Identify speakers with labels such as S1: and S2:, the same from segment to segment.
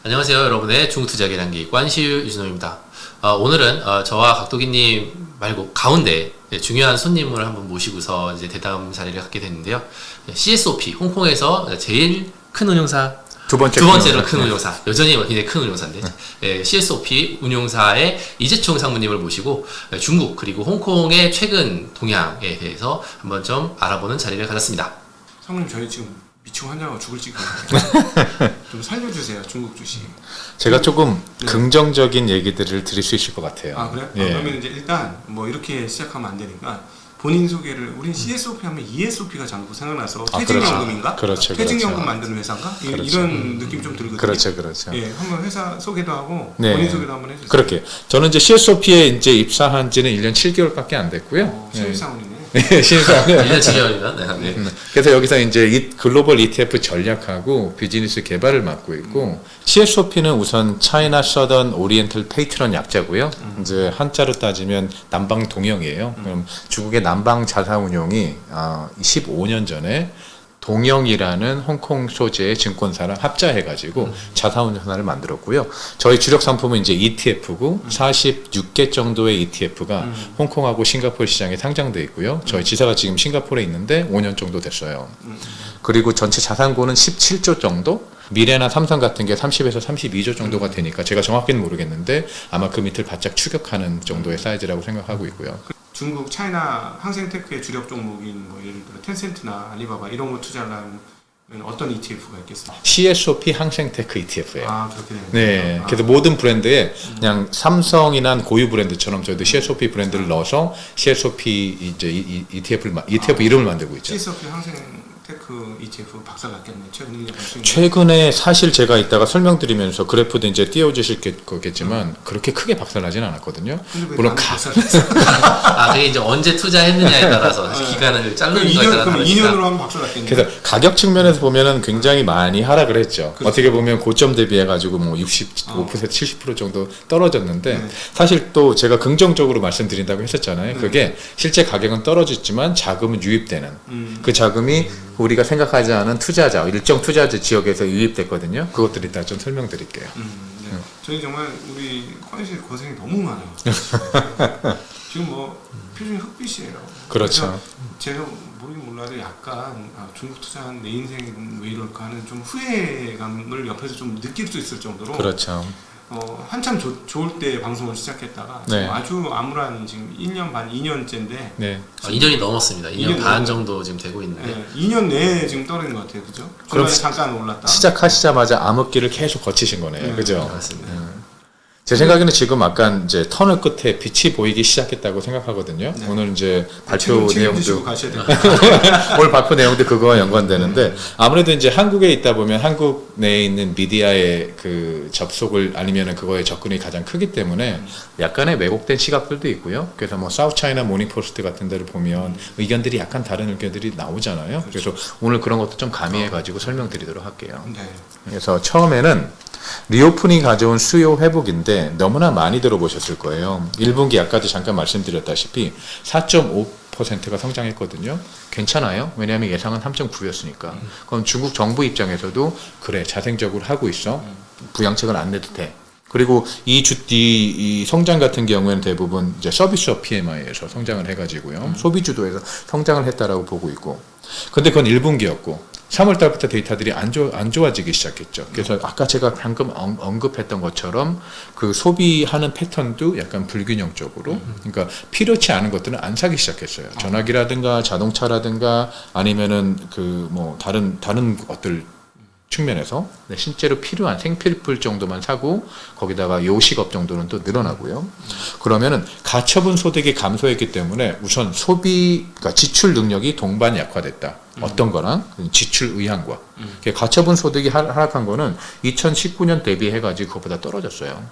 S1: 안녕하세요, 여러분의 중투자 계량기 관시유 유진호입니다. 오늘은 저와 각도기님 말고 가운데 중요한 손님을 한번 모시고서 이제 대담 자리를 갖게 됐는데요. CSOP 홍콩에서 제일 큰 운용사, 두 번째로 큰 운용사, 여전히 굉장히 큰 운용사인데 CSOP 운용사의 이재총 상무님을 모시고 중국 그리고 홍콩의 최근 동향에 대해서 한번 좀 알아보는 자리를 가졌습니다.
S2: 상무님, 저희 지금 미치고 환장하고 죽을 지경 좀 살려주세요, 중국 주식.
S3: 제가 조금 긍정적인 얘기들을 드릴 수 있을 것 같아요.
S2: 아, 그래요?
S3: 예.
S2: 그러면 이제 일단 뭐 이렇게 시작하면 안 되니까 본인 소개를, 우린 CSOP 하면 ESOP가 자꾸 생각나서 퇴직연금인가?
S3: 그렇죠.
S2: 퇴직연금 만드는 회사인가? 이런 느낌 좀 들거든요.
S3: 그렇죠.
S2: 예, 한번 회사 소개도 하고
S3: 네.
S2: 본인 소개도 한번 해주세요.
S3: 그렇게 저는 이제 CSOP에 이제 입사한 지는 1년 7개월밖에 안 됐고요.
S2: 신입사원이네.
S3: 네, 신입사원.
S1: 1년 7개월이면 네.
S3: 그래서 여기서 이제 글로벌 ETF 전략하고 비즈니스 개발을 맡고 있고 CSOP는 우선 차이나 서던 오리엔탈 페이트런 약자고요. 이제 한자로 따지면 남방 동영이에요. 그럼 중국의 남방 자산운용이 15년 전에 동영이라는 홍콩 소재의 증권사랑 합자해가지고 자산운용 하나를 만들었고요. 저희 주력 상품은 이제 ETF고 46개 정도의 ETF가 홍콩하고 싱가포르 시장에 상장돼 있고요. 저희 지사가 지금 싱가포르에 있는데 5년 정도 됐어요. 그리고 전체 자산고는 17조 정도? 미래나 삼성 같은 게 30에서 32조 정도가 되니까 제가 정확히는 모르겠는데 아마 그 밑을 바짝 추격하는 정도의 사이즈라고 생각하고 있고요.
S2: 중국 차이나 항생테크의 주력 종목인 뭐 예를 들어 텐센트나 알리바바 이런 거 투자하려면 어떤 ETF가 있겠어요?
S3: CSOP 항생테크 ETF예요.
S2: 아, 그렇게 되는
S3: 네, 그래서 모든 브랜드에 그냥 삼성이나 고유 브랜드처럼 저희도 CSOP 브랜드를 넣어서 CSOP 이제 ETF 이름을 만들고 있죠.
S2: CSOP 항생테크 ETF 박살 났겠네.
S3: 최근에 사실 제가 이따가 설명드리면서 그래프도 이제 띄워주실 거겠지만 그렇게 크게 박살나진 않았거든요. 물론
S1: 그게 이제 언제 투자했느냐에 따라서 기간을 자르는 거에 따라 다르니까.
S2: 2년으로 하면 박살 났겠네.
S3: 그래서 가격 측면에서 보면은 굉장히 많이 하락을 했죠. 그렇죠. 어떻게 보면 고점 대비해 가지고 뭐 65% 70% 정도 떨어졌는데 사실 또 제가 긍정적으로 말씀드린다고 했었잖아요. 그게 실제 가격은 떨어졌지만 자금은 유입되는 그 자금이 우리가 생각하지 않은 투자자, 일정 투자자 지역에서 유입됐거든요. 그것들 이따 좀 설명드릴게요.
S2: 네. 저희 정말 우리 관실 고생이 너무 많아요. 지금 뭐 표정이 흑빛이에요.
S3: 그렇죠.
S2: 제가 모르긴 몰라도 약간 중국 투자한 내 인생은 왜 이럴까 하는 좀 후회감을 옆에서 좀 느낄 수 있을 정도로.
S3: 그렇죠.
S2: 한참 좋을 때 방송을 시작했다가 지금 아주 암울한 지금 1년 반, 2년째인데
S1: 2년이 넘었습니다. 2년 반 정도 지금 되고 있는데
S2: 2년 내에 지금 떨어진 것 같아요. 그죠?
S3: 그럼
S2: 잠깐 올랐다.
S3: 시작하시자마자 암흑기를 계속 거치신 거네요. 그죠?
S1: 맞습니다.
S3: 제 생각에는 지금 약간 이제 터널 끝에 빛이 보이기 시작했다고 생각하거든요. 오늘 이제 발표 내용도 오늘 발표 내용도 그거와 연관되는데 아무래도 이제 한국에 있다 보면 한국 내에 있는 미디어의 그 접속을 아니면은 그거에 접근이 가장 크기 때문에 약간의 왜곡된 시각들도 있고요. 그래서 뭐 사우스차이나 모닝포스트 같은 데를 보면 의견들이 약간 다른 의견들이 나오잖아요. 그래서 오늘 그런 것도 좀 가미해 가지고 설명드리도록 할게요. 그래서 처음에는 리오프닝이 가져온 수요 회복인데 너무나 많이 들어보셨을 거예요. 1분기 아까도 잠깐 말씀드렸다시피 4.5%가 성장했거든요. 괜찮아요. 왜냐하면 예상은 3.9였으니까. 그럼 중국 정부 입장에서도 그래, 자생적으로 하고 있어. 부양책을 안 내도 돼. 그리고 이 성장 같은 경우에는 대부분 이제 서비스업 PMI에서 성장을 해가지고요. 소비주도에서 성장을 했다라고 보고 있고. 근데 그건 1분기였고. 3월 달부터 데이터들이 안 좋아지기 시작했죠. 그래서 아까 제가 방금 언급했던 것처럼 그 소비하는 패턴도 약간 불균형적으로, 그러니까 필요치 않은 것들은 안 사기 시작했어요. 전화기라든가 자동차라든가 아니면은 그 뭐 다른 것들 측면에서 실제로 필요한 생필품 정도만 사고 거기다가 요식업 정도는 또 늘어나고요. 그러면은 가처분 소득이 감소했기 때문에 우선 그러니까 지출 능력이 동반 약화됐다. 어떤 거랑 지출 의향과 가처분 소득이 하락한 거는 2019년 대비해가지고 그것보다 떨어졌어요.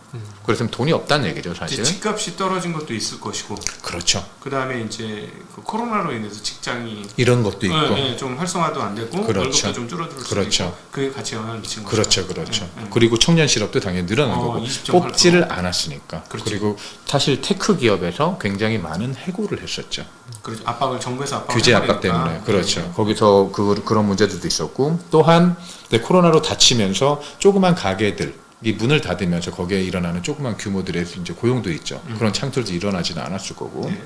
S3: 그래서 돈이 없다는 얘기죠, 사실.
S2: 집값이 떨어진 것도 있을 것이고.
S3: 그렇죠.
S2: 그 다음에 이제 그 코로나로 인해서 직장이
S3: 이런 것도 있고,
S2: 좀 활성화도 안 되고 월급도 좀 줄어들 수도 있고, 그게 같이 영향을 미친 거죠.
S3: 그렇죠. 그리고 청년 실업도 당연히 늘어난 거고 뽑지를 않았으니까. 그리고 사실 테크 기업에서 굉장히 많은 해고를 했었죠.
S2: 그렇죠. 정부에서
S3: 규제 압박 때문에. 그렇죠. 거기서 그런 문제들도 있었고, 또한 코로나로 닫히면서 조그만 가게들 이 문을 닫으면서 거기에 일어나는 조그만 규모들의 이제 고용도 있죠. 그런 창출도 일어나지는 않았을 거고.
S2: 네.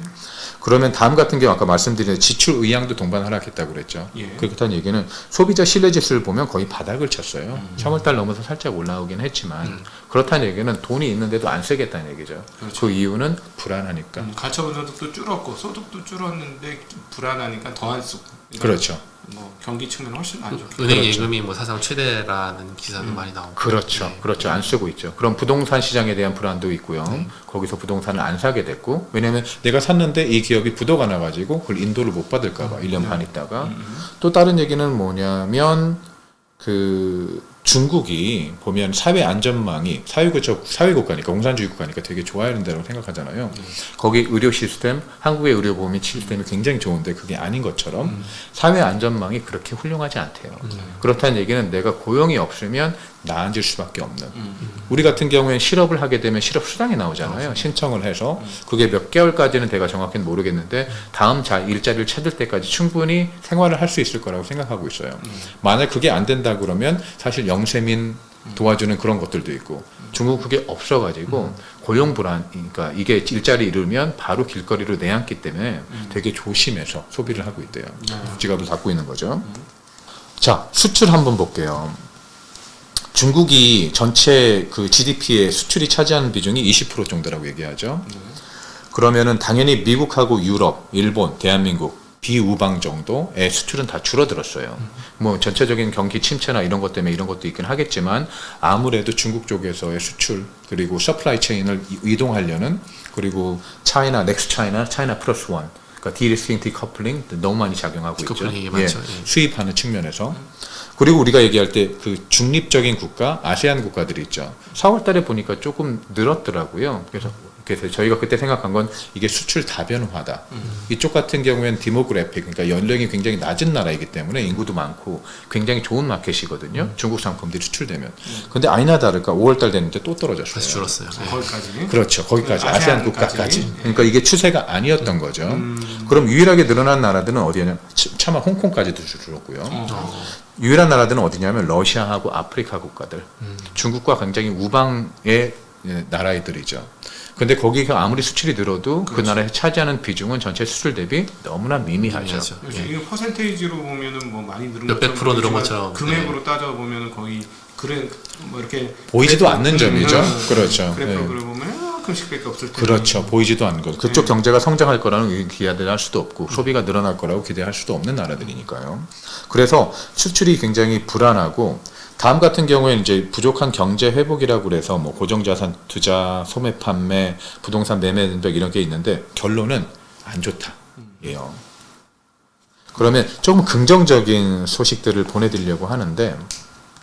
S3: 그러면 다음 같은 경우 아까 말씀드린 지출 의향도 동반 하락했다고 그랬죠.
S2: 예.
S3: 그렇다는 얘기는 소비자 신뢰 지수를 보면 거의 바닥을 쳤어요. 3월달 넘어서 살짝 올라오긴 했지만 그렇다는 얘기는 돈이 있는데도 안 쓰겠다는 얘기죠.
S2: 그렇죠.
S3: 그 이유는 불안하니까.
S2: 가처분 소득도 줄었고 소득도 줄었는데 불안하니까 더 안 쓰고.
S3: 그렇죠.
S2: 뭐 경기 측면 훨씬 안 좋고.
S1: 은행
S3: 그렇죠.
S1: 예금이 뭐 사상 최대라는 기사도 많이 나오고.
S3: 그렇죠.
S1: 네.
S3: 그렇죠. 안 쓰고 있죠. 그럼 부동산 시장에 대한 불안도 있고요. 거기서 부동산을 안 사게 됐고, 왜냐면 내가 샀는데 이 기업이 부도가 나가지고 그걸 인도를 못 받을까봐 1년 반 있다가. 또 다른 얘기는 뭐냐면 그 중국이 보면 사회 안전망이 사회국가니까 공산주의 국가니까 되게 좋아야 된다고 생각하잖아요. 거기 의료 시스템, 한국의 의료보험 시스템이 굉장히 좋은데 그게 아닌 것처럼 사회 안전망이 그렇게 훌륭하지 않대요. 그렇다는 얘기는 내가 고용이 없으면 나앉을 수밖에 없는. 우리 같은 경우에는 실업을 하게 되면 실업 수당이 나오잖아요. 신청을 해서 그게 몇 개월까지는 내가 정확히는 모르겠는데 다음 일자리를 찾을 때까지 충분히 생활을 할 수 있을 거라고 생각하고 있어요. 만약 그게 안 된다 그러면 사실 영세민 도와주는 그런 것들도 있고 중국 그게 없어가지고 고용 불안, 그러니까 이게 일자리 이루면 바로 길거리로 내앉기 때문에 되게 조심해서 소비를 하고 있대요. 지갑을 닫고 있는 거죠. 자, 수출 한번 볼게요. 중국이 전체 그 GDP의 수출이 차지하는 비중이 20% 정도라고 얘기하죠. 그러면은 당연히 미국하고 유럽, 일본, 대한민국, 비우방 정도의 수출은 다 줄어들었어요. 뭐 전체적인 경기 침체나 이런 것 때문에 이런 것도 있긴 하겠지만 아무래도 중국 쪽에서의 수출 그리고 서플라이 체인을 이동하려는 그리고 차이나 넥스트 차이나 플러스 원 그러니까 디리스킹 디커플링 너무 많이 작용하고 있죠.
S1: 많죠.
S3: 수입하는 측면에서. 그리고 우리가 얘기할 때 그 중립적인 국가, 아세안 국가들이 있죠. 4월 달에 보니까 조금 늘었더라고요. 그래서 저희가 그때 생각한 건 이게 수출 다변화다. 이쪽 같은 경우에는 디모그래픽, 그러니까 연령이 굉장히 낮은 나라이기 때문에 인구도 많고 굉장히 좋은 마켓이거든요. 중국 상품들이 수출되면. 근데 아니나 다를까 5월 달 됐는데 또 떨어졌어요.
S1: 다시 줄었어요.
S2: 거기까지.
S3: 그렇죠. 거기까지. 아세안 국가까지. 그러니까 이게 추세가 아니었던 거죠.
S2: 음.
S3: 그럼 유일하게 늘어난 나라들은 어디냐? 차마 홍콩까지도 줄었고요. 유일한 나라들은 어디냐면 러시아하고 아프리카 국가들. 중국과 굉장히 우방의 나라들이죠. 근데 거기가 아무리 수출이 늘어도 그 나라에서 차지하는 비중은 전체 수출 대비 너무나 미미하죠.
S2: 이게 퍼센테이지로 보면은 뭐 많이 늘은
S1: 몇백 프로 늘은 것처럼
S2: 금액으로 따져 보면은 거의 그래 뭐 이렇게
S3: 보이지도 않는 점이죠. 그렇죠.
S2: 그래프를 보면 이만큼씩밖에 없을 때.
S3: 그렇죠. 보이지도 않는 거. 그쪽 경제가 성장할 거라는 기대를 할 수도 없고 소비가 늘어날 거라고 기대할 수도 없는 나라들이니까요. 그래서 수출이 굉장히 불안하고 다음 같은 경우에는 이제 부족한 경제 회복이라고 그래서 뭐 고정자산 투자, 소매 판매, 부동산 매매 능력 이런 게 있는데 결론은 안 좋다예요. 그러면 조금 긍정적인 소식들을 보내드리려고 하는데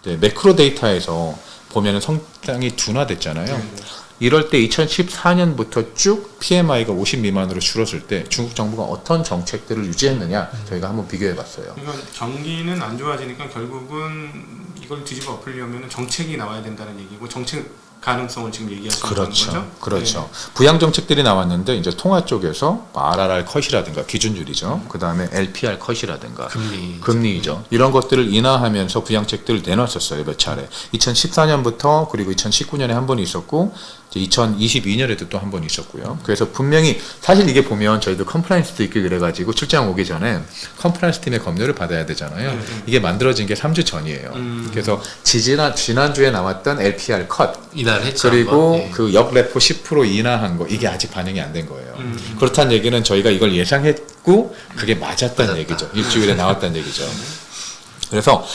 S3: 매크로 데이터에서 보면은 상당히 둔화됐잖아요. 이럴 때 2014년부터 쭉 PMI가 50 미만으로 줄었을 때 중국 정부가 어떤 정책들을 유지했느냐 저희가 한번 비교해봤어요.
S2: 그러니까 경기는 안 좋아지니까 결국은 이걸 뒤집어 엎으려면 정책이 나와야 된다는 얘기고 정책 가능성을 지금 얘기하시는 거죠?
S3: 그렇죠.
S2: 네.
S3: 부양 정책들이 나왔는데 이제 통화 쪽에서 RRR 컷이라든가 기준율이죠. 그 다음에 LPR 컷이라든가 금리죠. 이런 것들을 인하하면서 부양책들을 내놨었어요. 몇 차례. 2014년부터 그리고 2019년에 한 번 있었고 2022년에도 또 한 번 있었고요. 그래서 분명히 사실 이게 보면 저희도 컴플라이언스도 있고 그래가지고 출장 오기 전에 컴플라이언스 팀의 검열을 받아야 되잖아요. 이게 만들어진 게 3주 전이에요. 그래서 지난주에 나왔던 LPR 컷
S1: 인하를 했죠.
S3: 그리고 그 역레포 10% 인하한 거 이게 아직 반영이 안 된 거예요. 그렇다는 얘기는 저희가 이걸 예상했고 그게 맞았다는 얘기죠. 일주일에 나왔다는 얘기죠. 그래서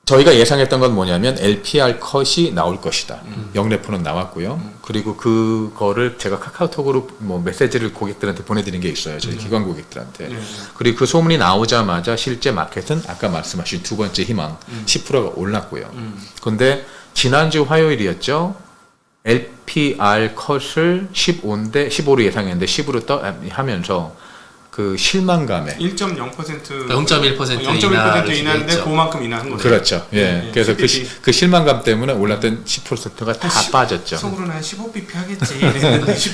S3: 저희가 예상했던 건 뭐냐면 LPR 컷이 나올 것이다. 역레포는 나왔고요. 그리고 그거를 제가 카카오톡으로 뭐 메시지를 고객들한테 보내드린 게 있어요. 저희 기관 고객들한테. 그리고 그 소문이 나오자마자 실제 마켓은 아까 말씀하신 두 번째 희망 10%가 올랐고요. 근데 지난주 화요일이었죠. LPR 컷을 15로 예상했는데 10으로 하면서 그 실망감에
S2: 0.1% 인하인데 그만큼 인하한 거죠.
S3: 그렇죠. 예. 그래서 그 실망감 때문에 올랐던 10%가 다 빠졌죠.
S2: 속으로는 한 15bp 하겠지.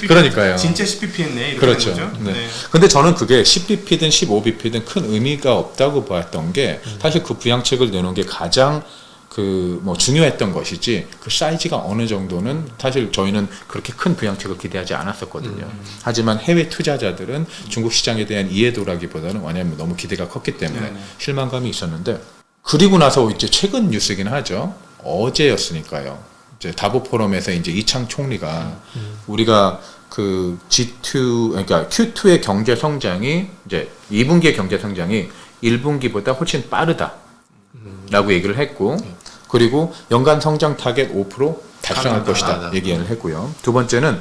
S3: 그러니까요.
S2: 진짜 10bp 했네. 이렇게
S3: 그렇죠.
S2: 거죠.
S3: 네. 근데 저는 그게 10bp든 15bp든 큰 의미가 없다고 봤던 게 사실 그 부양책을 내놓은 게 가장 그 뭐 중요했던 것이지 그 사이즈가 어느 정도는 사실 저희는 그렇게 큰 부양책을 기대하지 않았었거든요. 하지만 해외 투자자들은 중국 시장에 대한 이해도라기보다는 왜냐하면 너무 기대가 컸기 때문에 실망감이 있었는데 그리고 나서 이제 최근 뉴스이긴 하죠. 어제였으니까요. 이제 다보 포럼에서 이제 이창 총리가 우리가 그 G2 그러니까 Q2의 경제 성장이 이제 2분기의 경제 성장이 1분기보다 훨씬 빠르다라고 얘기를 했고 그리고 연간 성장 타겟 5% 달성할 것이다 얘기를 했고요. 두 번째는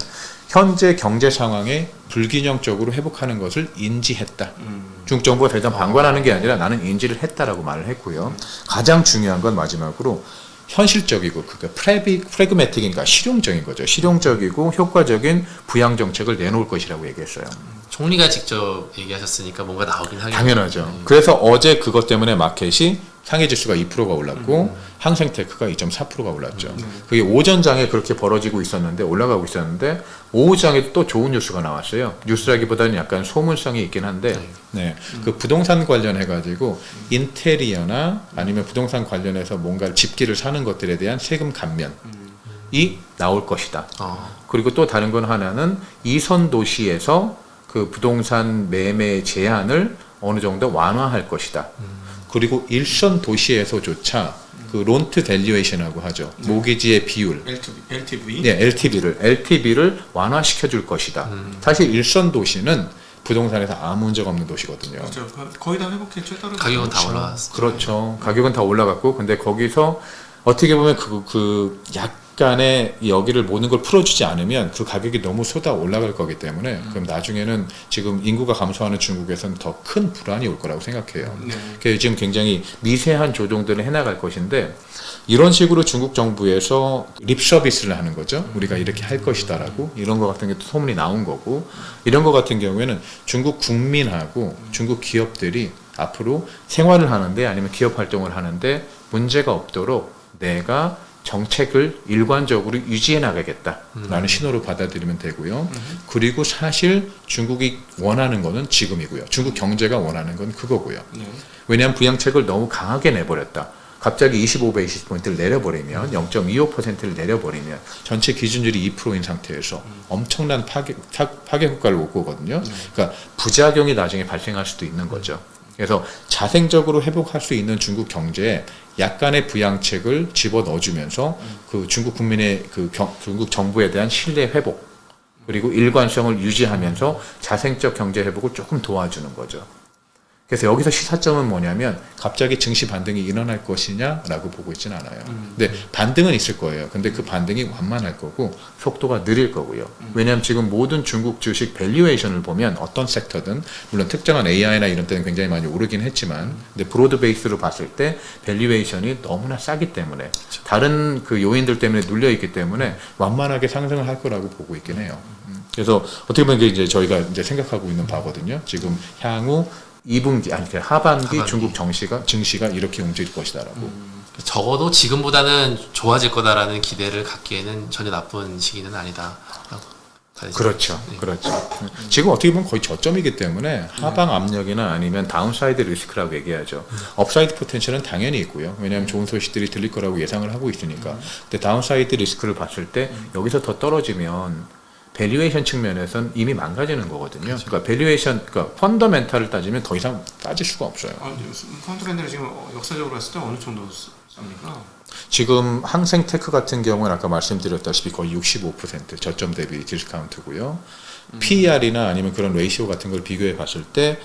S3: 현재 경제 상황에 불균형적으로 회복하는 것을 인지했다. 중국 정부가 대단 방관하는 게 아니라 나는 인지를 했다라고 말을 했고요. 가장 중요한 건 마지막으로 현실적이고 그러니까 프래그매틱이니까 실용적인 거죠. 실용적이고 효과적인 부양 정책을 내놓을 것이라고 얘기했어요.
S1: 총리가 직접 얘기하셨으니까 뭔가 나오긴 하겠죠.
S3: 당연하죠. 그래서 어제 그것 때문에 마켓이 상해지수가 2%가 올랐고 항생테크가 2.4%가 올랐죠. 그게 오전장에 그렇게 벌어지고 있었는데 올라가고 있었는데 오후장에 또 좋은 뉴스가 나왔어요. 뉴스라기보다는 약간 소문성이 있긴 한데 네. 그 부동산 관련해 가지고 인테리어나 아니면 부동산 관련해서 뭔가 집기를 사는 것들에 대한 세금 감면이 나올 것이다. 그리고 또 다른 건 하나는 2선 도시에서 그 부동산 매매 제한을 어느 정도 완화할 것이다. 그리고 1선 도시에서조차 그 론트 밸류에이션이라고 하죠. 모기지의 비율.
S2: LTV?
S3: 네, LTV를 완화시켜 줄 것이다. 사실 1선 도시는 부동산에서 아무 문제가 없는 도시거든요.
S2: 그렇죠. 거의 다 회복했죠.
S1: 가격은 다 올라갔어요.
S3: 그렇죠. 가격은 다 올라갔고 근데 거기서 어떻게 보면 그 약간의 여기를 모든 걸 풀어주지 않으면 그 가격이 너무 쏟아 올라갈 거기 때문에 그럼 나중에는 지금 인구가 감소하는 중국에서는 더 큰 불안이 올 거라고 생각해요. 그래서 지금 굉장히 미세한 조정들을 해나갈 것인데 이런 식으로 중국 정부에서 립 서비스를 하는 거죠. 우리가 이렇게 할 것이다라고 이런 거 같은 게 또 소문이 나온 거고 이런 거 같은 경우에는 중국 국민하고 중국 기업들이 앞으로 생활을 하는데 아니면 기업 활동을 하는데 문제가 없도록 내가 정책을 일관적으로 유지해 나가겠다라는 신호로 받아들이면 되고요. 그리고 사실 중국이 원하는 거는 지금이고요. 중국 경제가 원하는 건 그거고요. 왜냐하면 부양책을 너무 강하게 내버렸다. 갑자기 25베이시스포인트를 내려버리면 0.25%를 내려버리면 전체 기준율이 2%인 상태에서 엄청난 파괴 효과를 올 거거든요. 그러니까 부작용이 나중에 발생할 수도 있는 거죠. 그래서 자생적으로 회복할 수 있는 중국 경제에 약간의 부양책을 집어 넣어주면서 그 중국 국민의 그 중국 정부에 대한 신뢰 회복 그리고 일관성을 유지하면서 자생적 경제 회복을 조금 도와주는 거죠. 그래서 여기서 시사점은 뭐냐면 갑자기 증시 반등이 일어날 것이냐라고 보고 있지는 않아요. 근데 반등은 있을 거예요. 근데 그 반등이 완만할 거고 속도가 느릴 거고요. 왜냐하면 지금 모든 중국 주식 밸류에이션을 보면 어떤 섹터든 물론 특정한 AI나 이런 때는 굉장히 많이 오르긴 했지만 근데 브로드 베이스로 봤을 때 밸류에이션이 너무나 싸기 때문에 다른 그 요인들 때문에 눌려 있기 때문에 완만하게 상승을 할 거라고 보고 있긴 해요. 그래서 어떻게 보면 이제 저희가 이제 생각하고 있는 바거든요. 지금 향후 2분기 아니 하반기 중국 증시가 이렇게 움직일 것이다라고.
S1: 적어도 지금보다는 좋아질 거다라는 기대를 갖기에는 전혀 나쁜 시기는 아니다.
S3: 그렇죠, 그렇죠. 지금 어떻게 보면 거의 저점이기 때문에 하방 압력이나 아니면 다운사이드 리스크라고 얘기하죠. 업사이드 포텐셜은 당연히 있고요. 왜냐하면 좋은 소식들이 들릴 거라고 예상을 하고 있으니까. 근데 다운사이드 리스크를 봤을 때 여기서 더 떨어지면 밸류에이션 측면에서는 이미 망가지는 거거든요. 그러니까 밸류에이션, 그러니까 펀더멘탈을 따지면 더 이상 따질 수가 없어요.
S2: 펀더멘탈을 지금 역사적으로 봤을 때 어느 정도 쌉니까?
S3: 지금 항생테크 같은 경우는 아까 말씀드렸다시피 거의 65% 저점 대비 디스카운트고요. PER이나 아니면 그런 레이시오 같은 걸 비교해 봤을 때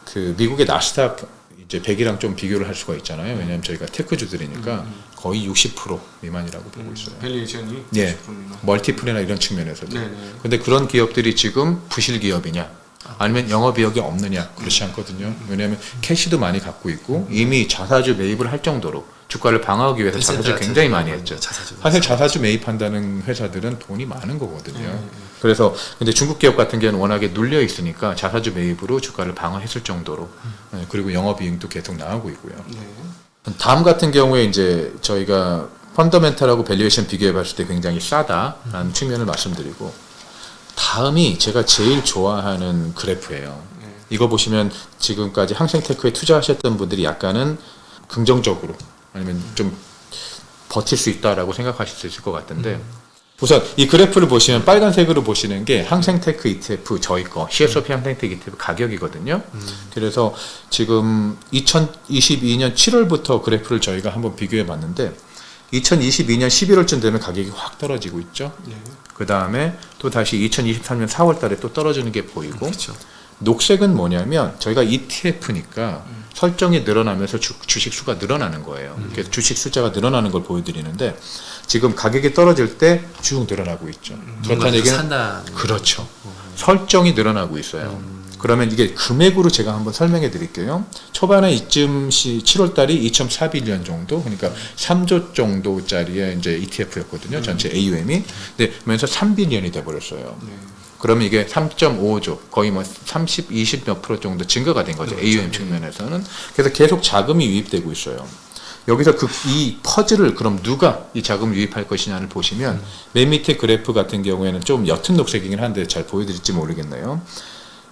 S3: 그 미국의 나스닥 이제 100이랑 좀 비교를 할 수가 있잖아요. 왜냐하면 저희가 테크주들이니까 거의 60% 미만이라고 보고 있어요.
S2: 밸류에이션이
S3: 예,
S2: 60% 미만.
S3: 멀티플이나 이런 측면에서도.
S2: 네네.
S3: 근데 그런 기업들이 지금 부실 기업이냐? 아니면 영업이익이 없느냐? 그렇지 않거든요. 왜냐하면 캐시도 많이 갖고 있고 이미 자사주 매입을 할 정도로 주가를 방어하기 위해서 자사주 굉장히 많이 했죠. 사실 자사주 매입한다는 회사들은 돈이 많은 거거든요. 그래서 근데 중국 기업 같은 경우는 워낙에 눌려 있으니까 자사주 매입으로 주가를 방어했을 정도로 그리고 영업이익도 계속 나오고 있고요. 다음 같은 경우에 이제 저희가 펀더멘탈하고 밸류에이션 비교해 봤을 때 굉장히 싸다라는 측면을 말씀드리고 다음이 제가 제일 좋아하는 그래프예요. 이거 보시면 지금까지 항생테크에 투자하셨던 분들이 약간은 긍정적으로 아니면 좀 버틸 수 있다라고 생각하실 수 있을 것 같은데 우선 이 그래프를 보시면 빨간색으로 보시는 게 항생테크 ETF 저희 거 CSOP 항생테크 ETF 가격이거든요. 그래서 지금 2022년 7월부터 그래프를 저희가 한번 비교해 봤는데 2022년 11월쯤 되면 가격이 확 떨어지고 있죠.
S2: 네.
S3: 그 다음에 또 다시 2023년 4월 달에 또 떨어지는 게 보이고
S1: 그렇죠.
S3: 녹색은 뭐냐면 저희가 ETF니까 설정이 늘어나면서 주식 수가 늘어나는 거예요. 그래서 주식 숫자가 늘어나는 걸 보여드리는데 지금 가격이 떨어질 때 쭉 늘어나고 있죠. 그렇다는 얘기는
S1: 산다.
S3: 그렇죠. 설정이 늘어나고 있어요. 그러면 이게 금액으로 제가 한번 설명해 드릴게요. 초반에 이쯤 7월 달이 2.41년 정도, 그러니까 3조 정도짜리의 이제 ETF였거든요. 전체 AUM이. 근데 그러면서 3빌리언이 돼 버렸어요. 그러면 이게 3.5조, 거의 뭐 30, 20 몇 프로 정도 증가가 된 거죠. AUM 측면에서는. 그래서 계속 자금이 유입되고 있어요. 여기서 이 퍼즐을 그럼 누가 이 자금을 유입할 것이냐를 보시면 맨 밑에 그래프 같은 경우에는 좀 옅은 녹색이긴 한데 잘 보여드릴지 모르겠네요.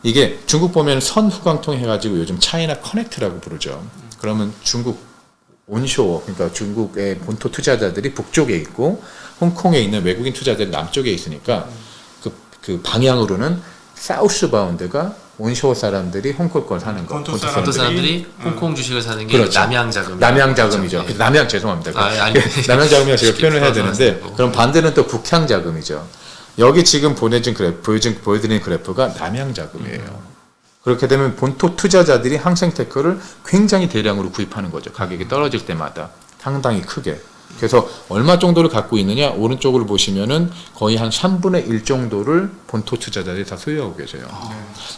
S3: 이게 중국 보면 선후광통 해가지고 요즘 차이나 커넥트라고 부르죠. 그러면 중국 온쇼어, 그러니까 중국의 본토 투자자들이 북쪽에 있고 홍콩에 있는 외국인 투자자들이 남쪽에 있으니까 그 방향으로는 사우스 바운드가 온쇼어 사람들이 홍콩 걸 사는 거.
S2: 본토
S1: 사람들이 홍콩 주식을 사는 게
S3: 그렇죠.
S1: 남양 자금.
S3: 남양 자금이죠.
S1: 네.
S3: 남양 죄송합니다.
S1: 아니.
S3: 남양 자금이라 제가 표현을 해야 되는데
S1: 말씀하시고.
S3: 그럼 반대는 또 북향 자금이죠. 여기 지금 보여드리는 그래프가 남양 자금이에요. 그렇게 되면 본토 투자자들이 항생테크를 굉장히 대량으로 구입하는 거죠. 가격이 떨어질 때마다 상당히 크게. 그래서 얼마 정도를 갖고 있느냐? 오른쪽으로 보시면은 거의 한 3분의 1 정도를 본토 투자자들이 다 소유하고 계세요.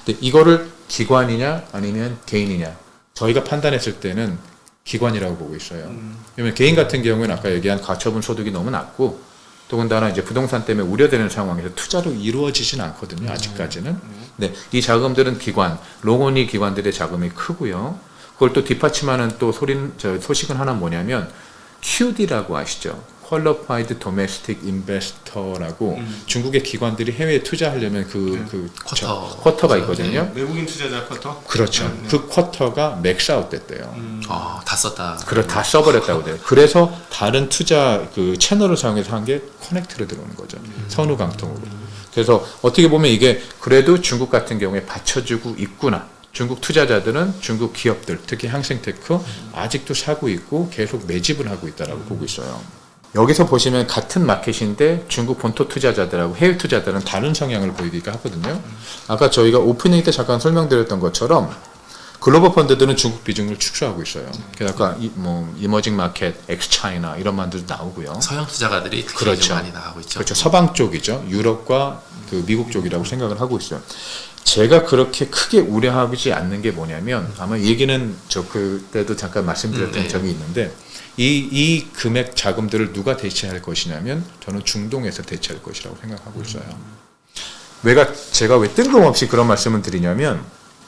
S3: 근데 이거를 기관이냐 아니면 개인이냐? 저희가 판단했을 때는 기관이라고 보고 있어요. 왜냐면 개인 같은 경우에는 아까 얘기한 가처분 소득이 너무 낮고 더군다나 이제 부동산 때문에 우려되는 상황에서 투자로 이루어지진 않거든요. 아직까지는. 근데 이 자금들은 기관, 롱온리 기관들의 자금이 크고요. 그걸 또 뒷받침하는 또 소식은 하나 뭐냐면 QD라고 아시죠? Qualified Domestic Investor라고 중국의 기관들이 해외에 투자하려면 쿼터가 있거든요.
S2: 외국인 투자자 쿼터?
S3: 그렇죠. 그 쿼터가 맥스아웃 됐대요.
S1: 다 썼다.
S3: 다 써버렸다고 돼요. 그래서 다른 투자 그 채널을 사용해서 한 게 커넥트로 들어오는 거죠. 선후광통으로. 그래서 어떻게 보면 이게 그래도 중국 같은 경우에 받쳐주고 있구나. 중국 투자자들은 중국 기업들, 특히 항생테크 아직도 사고 있고 계속 매집을 하고 있다라고 보고 있어요. 여기서 보시면 같은 마켓인데 중국 본토 투자자들하고 해외 투자자들은 다른 성향을 보이기가 하거든요. 아까 저희가 오프닝 때 잠깐 설명드렸던 것처럼 글로벌 펀드들은 중국 비중을 축소하고 있어요. 그래서 아까 이머징 마켓, 엑스차이나 이런 만들도 나오고요.
S1: 서양 투자가들이 특히
S3: 그렇죠.
S1: 좀 많이 나가고 있죠.
S3: 그렇죠. 서방 쪽이죠. 유럽과 그 미국 쪽이라고 생각을 하고 있어요. 제가 그렇게 크게 우려하지 않는 게 뭐냐면 아마 얘기는 저 그때도 잠깐 말씀드렸던 적이 있는데 이 금액 자금들을 누가 대체할 것이냐면 저는 중동에서 대체할 것이라고 생각하고 있어요. 제가 왜 뜬금없이 그런 말씀을 드리냐면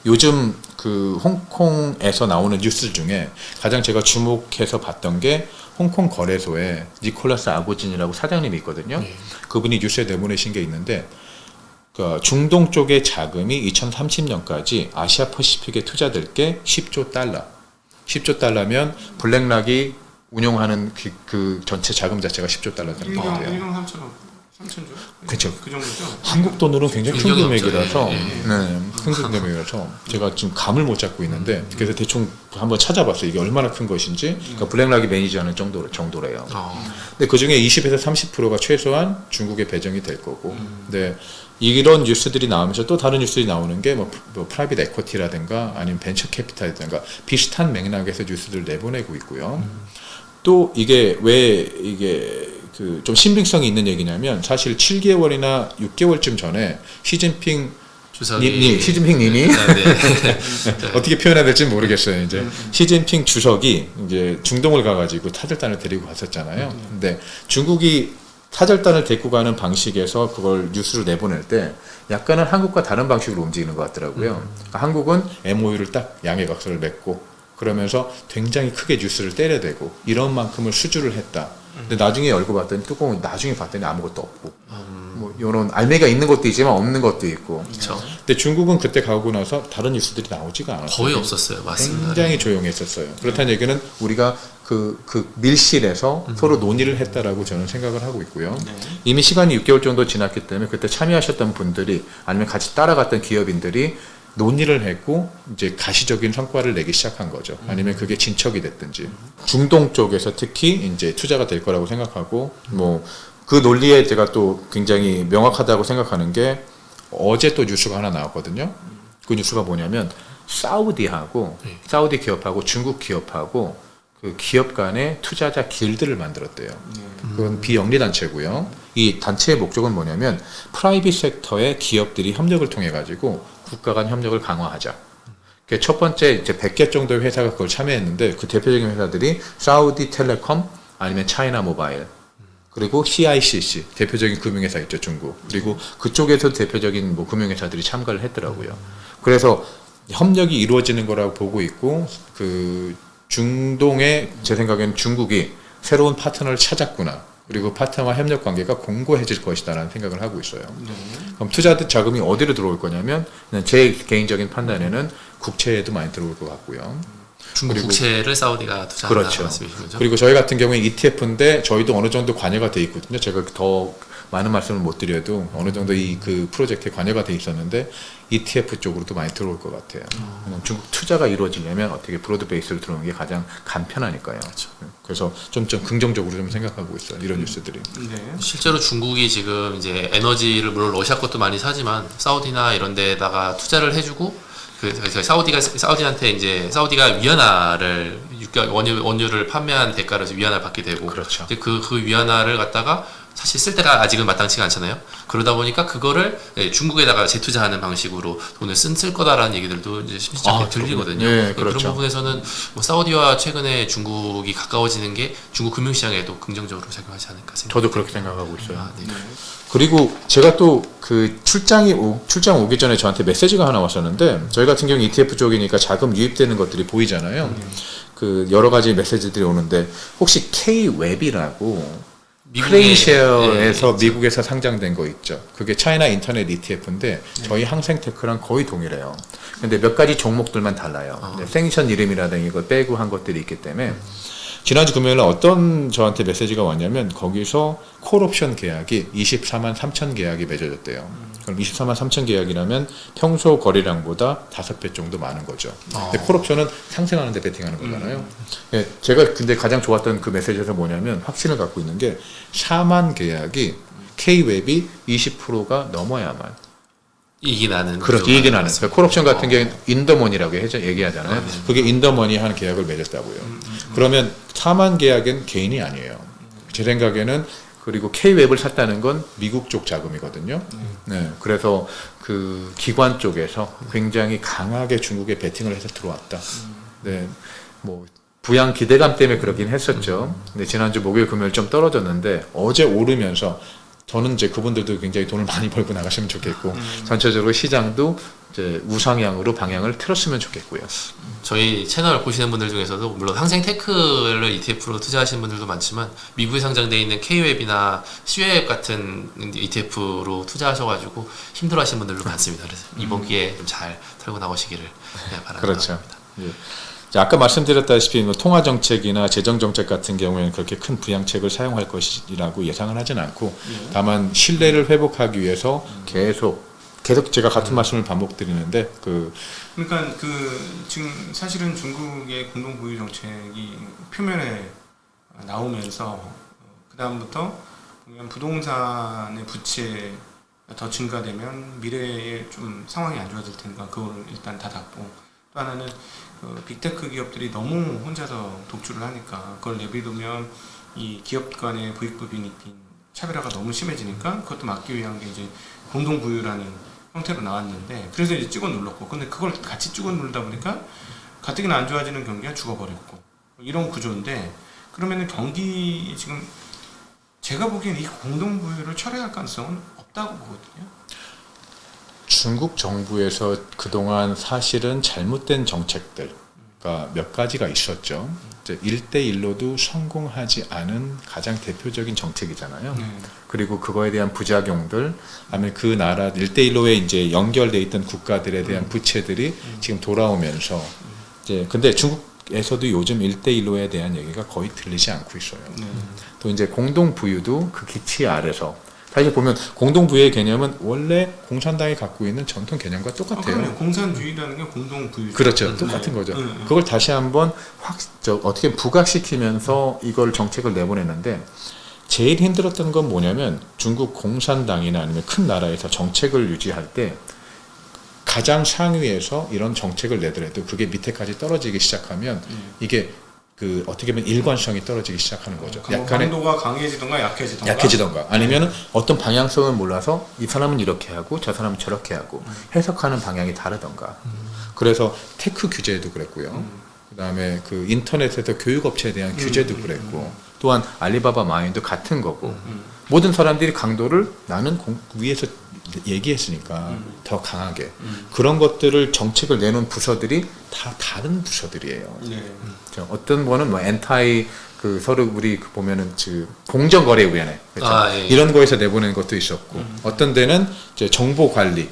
S3: 요즘 그 홍콩에서 나오는 뉴스 중에 가장 제가 주목해서 봤던 게 홍콩 거래소에 니콜라스 아고진이라고 사장님이 있거든요. 그분이 뉴스에 내보내신 게 있는데 중동 쪽의 자금이 2030년까지 아시아 퍼시픽에 투자될 게 10조 달러. 10조 달러면 블랙락이 운용하는 그 전체 자금 자체가 10조 달러 정도 돼요.
S2: 1억 3천조?
S3: 그렇죠.
S2: 그 정도죠?
S3: 한국 돈으로는 굉장히 큰 금액이라서,
S1: 네.
S3: 큰 금액이라서 제가 지금 감을 못 잡고 있는데 그래서 대충 한번 찾아봤어요. 이게 얼마나 큰 것인지. 그러니까 블랙락이 매니지하는 정도래요. 근데 그 중에 20에서 30%가 최소한 중국에 배정이 될 거고. 근데 이런 뉴스들이 나오면서 또 다른 뉴스들이 나오는 게 뭐 프라이빗 에쿼티라든가 아니면 벤처 캐피탈이라든가 비슷한 맥락에서 뉴스들을 내보내고 있고요. 또 이게 왜 이게 좀 신빙성이 있는 얘기냐면 사실 7개월이나 6개월쯤 전에 시진핑 님이 어떻게 표현해야 될지 모르겠어요. 이제 시진핑 주석이 이제 중동을 가가지고 타절단을 데리고 갔었잖아요. 근데 중국이 타절단을 데리고 가는 방식에서 그걸 뉴스를 내보낼 때 약간은 한국과 다른 방식으로 움직이는 것 같더라고요. 그러니까 한국은 MOU를 딱 양해각서를 맺고 그러면서 굉장히 크게 뉴스를 때려대고 이런 만큼을 수주를 했다. 근데 나중에 열고 봤더니 뚜껑을 나중에 봤더니 아무것도 없고 뭐 이런 알맹이가 있는 것도 있지만 없는 것도 있고.
S1: 그렇죠.
S3: 근데 중국은 그때 가고 나서 다른 뉴스들이 나오지가 않았어요.
S1: 거의 없었어요. 맞습니다.
S3: 굉장히 조용했었어요. 그렇다는 얘기는 우리가 그 밀실에서 서로 논의를 했다라고 저는 생각을 하고 있고요. 이미 시간이 6개월 정도 지났기 때문에 그때 참여하셨던 분들이 아니면 같이 따라갔던 기업인들이 논의를 했고 이제 가시적인 성과를 내기 시작한 거죠. 아니면 그게 진척이 됐든지. 중동 쪽에서 특히 이제 투자가 될 거라고 생각하고 뭐 그 논리에 제가 또 굉장히 명확하다고 생각하는 게 어제 또 뉴스가 하나 나왔거든요. 그 뉴스가 뭐냐면 사우디하고 사우디 기업하고 중국 기업하고 그 기업 간의 투자자 길드를 만들었대요. 그건 비영리 단체고요. 이 단체의 목적은 뭐냐면 프라이빗 섹터의 기업들이 협력을 통해 가지고 국가 간 협력을 강화하자. 첫 번째 이제 100개 정도의 회사가 그걸 참여했는데 그 대표적인 회사들이 사우디 텔레콤 아니면 차이나 모바일 그리고 CICC 대표적인 금융회사 있죠 중국. 그리고 그쪽에서 대표적인 뭐 금융회사들이 참가를 했더라고요. 그래서 협력이 이루어지는 거라고 보고 있고 그 중동에 제 생각에는 중국이 새로운 파트너를 찾았구나. 그리고 파트너와 협력 관계가 공고해질 것이다라는 생각을 하고 있어요. 그럼 투자 자금이 어디로 들어올 거냐면 제 개인적인 판단에는 국채에도 많이 들어올 것 같고요.
S1: 중국 국채를 사우디가 투자한다는
S3: 그렇죠.
S1: 말씀이신 거죠?
S3: 그리고 저희 같은 경우에 ETF인데 저희도 어느 정도 관여가 돼 있거든요. 제가 더 많은 말씀을 못 드려도 어느 정도 이 그 프로젝트에 관여가 돼 있었는데 ETF 쪽으로도 많이 들어올 것 같아요. 중국 투자가 이루어지려면 어떻게 브로드 베이스로 들어오는 게 가장 간편하니까요.
S1: 그렇죠.
S3: 그래서 좀 긍정적으로 좀 생각하고 있어요. 이런 뉴스들이.
S2: 네.
S1: 실제로 중국이 지금 이제 에너지를 물론 러시아 것도 많이 사지만 사우디나 이런 데다가 투자를 해주고 사우디한테 이제 사우디가 위안화를 원유를 판매한 대가로 위안화를 받게 되고
S3: 그렇죠.
S1: 이제 그 위안화를 갖다가 사실 쓸 때가 아직은 마땅치가 않잖아요. 그러다 보니까 그거를 중국에다가 재투자하는 방식으로 돈을 쓸 거다라는 얘기들도 이제 심심치 않게 들리거든요.
S3: 네,
S1: 그런
S3: 그렇죠.
S1: 부분에서는 뭐 사우디와 최근에 중국이 가까워지는 게 중국 금융시장에도 긍정적으로 작용하지 않을까 생각합니다.
S3: 저도 그렇게 생각하고 있어요.
S1: 아, 네.
S3: 그리고 제가 또 그 출장 오기 전에 저한테 메시지가 하나 왔었는데 저희 같은 경우 ETF 쪽이니까 자금 유입되는 것들이 보이잖아요. 그 여러 가지 메시지들이 오는데 혹시 K-웹이라고 크레인쉐어에서 미국에서 상장된 거 있죠. 그게 차이나 인터넷 ETF인데 저희 항생테크랑 거의 동일해요. 근데 몇 가지 종목들만 달라요. 생션 이름이라든지 이걸 빼고 한 것들이 있기 때문에 지난주 금요일에 어떤 저한테 메시지가 왔냐면 거기서 콜옵션 계약이 24만 3천 계약이 맺어졌대요. 그럼 24만 3천 계약이라면 평소 거래량보다 5배 정도 많은 거죠. 근데 콜옵션은 상승하는 데 베팅하는 거잖아요. 예, 제가 근데 가장 좋았던 그 메시지에서 뭐냐면 확신을 갖고 있는 게 4만 계약이 K-웹이 20%가 넘어야만
S1: 이익이 나는
S3: 그렇죠. 이익이 나는. 그러니까 콜옵션 같은 경우는 인더머니라고 얘기하잖아요.
S1: 네.
S3: 그게 인더머니 하는 계약을 맺었다고요. 그러면 4만 계약은 개인이 아니에요. 제 생각에는 그리고 K-웹을 샀다는 건 미국 쪽 자금이거든요. 네. 그래서 그 기관 쪽에서 굉장히 강하게 중국에 베팅을 해서 들어왔다. 네. 뭐 부양 기대감 때문에 그러긴 했었죠. 근데 지난주 목요일 금요일 좀 떨어졌는데 어제 오르면서 저는 이제 그분들도 굉장히 돈을 많이 벌고 나가시면 좋겠고 전체적으로 시장도 이제 우상향으로 방향을 틀었으면 좋겠고요.
S1: 저희 채널 보시는 분들 중에서도 물론 항생테크를 ETF로 투자하시는 분들도 많지만 미국에 상장되어 있는 K-웹이나 C-웹 같은 ETF로 투자하셔가지고 힘들어하시는 분들도 많습니다. 그래서 이번 기회에 좀 잘 털고 나오시기를 바랍니다.
S3: 그렇죠. 예. 아까 말씀드렸다시피 뭐 통화 정책이나 재정 정책 같은 경우에는 그렇게 큰 부양책을 사용할 것이라고 예상은 하진 않고 다만 신뢰를 회복하기 위해서 계속 제가 같은 말씀을 반복드리는데
S2: 그러니까 지금 사실은 중국의 공동 보유 정책이 표면에 나오면서 그 다음부터 보면 부동산의 부채가 더 증가되면 미래에 좀 상황이 안 좋아질 테니까 그거를 일단 다 닫고 또 하나는 빅테크 기업들이 너무 혼자서 독주를 하니까 그걸 내비두면 이 기업 간의 부익부빈익빈 차별화가 너무 심해지니까 그것도 막기 위한 게 이제 공동 부유라는 형태로 나왔는데 그래서 이제 찍어 눌렀고 근데 그걸 같이 찍어 누르다 보니까 가뜩이나 안 좋아지는 경기가 죽어버렸고 이런 구조인데 그러면은 경기 지금 제가 보기엔 이 공동 부유를 철회할 가능성은 없다고 보거든요.
S3: 중국 정부에서 그동안 사실은 잘못된 정책들 몇 가지가 있었죠. 이제 1대1로도 성공하지 않은 가장 대표적인 정책이잖아요. 그리고 그거에 대한 부작용들, 아니면 그 나라 1대1로에 이제 연결돼 있던 국가들에 대한 부채들이 지금 돌아오면서 이제 근데 중국에서도 요즘 1대1로에 대한 얘기가 거의 들리지 않고 있어요. 또 이제 공동 부유도 그 기치 아래서 사실 보면 공동부유의 개념은 원래 공산당이 갖고 있는 전통 개념과 똑같아요.
S2: 공산주의라는 게 공동부유.
S3: 그렇죠. 똑같은 거죠. 그걸 다시 한번 어떻게 부각시키면서 이걸 정책을 내보냈는데 제일 힘들었던 건 뭐냐면 중국 공산당이나 아니면 큰 나라에서 정책을 유지할 때 가장 상위에서 이런 정책을 내더라도 그게 밑에까지 떨어지기 시작하면 이게 그 어떻게 보면 일관성이 떨어지기 시작하는 거죠.
S2: 약간의 강도가 강해지던가
S3: 약해지던가 아니면은 어떤 방향성을 몰라서 이 사람은 이렇게 하고 저 사람은 저렇게 하고 해석하는 방향이 다르던가. 그래서 테크 규제도 그랬고요. 그다음에 그 인터넷에서 교육업체에 대한 규제도 그랬고 또한 알리바바 마인도 같은 거고 모든 사람들이 강도를 나는 위에서 얘기했으니까 더 강하게 그런 것들을 정책을 내놓은 부서들이 다 다른 부서들이에요. 어떤 거는 뭐 엔타이 그 서로 우리 보면은 공정거래위원회 그렇죠?
S1: 예.
S3: 이런 거에서 내보내는 것도 있었고 어떤 데는 이제 정보 관리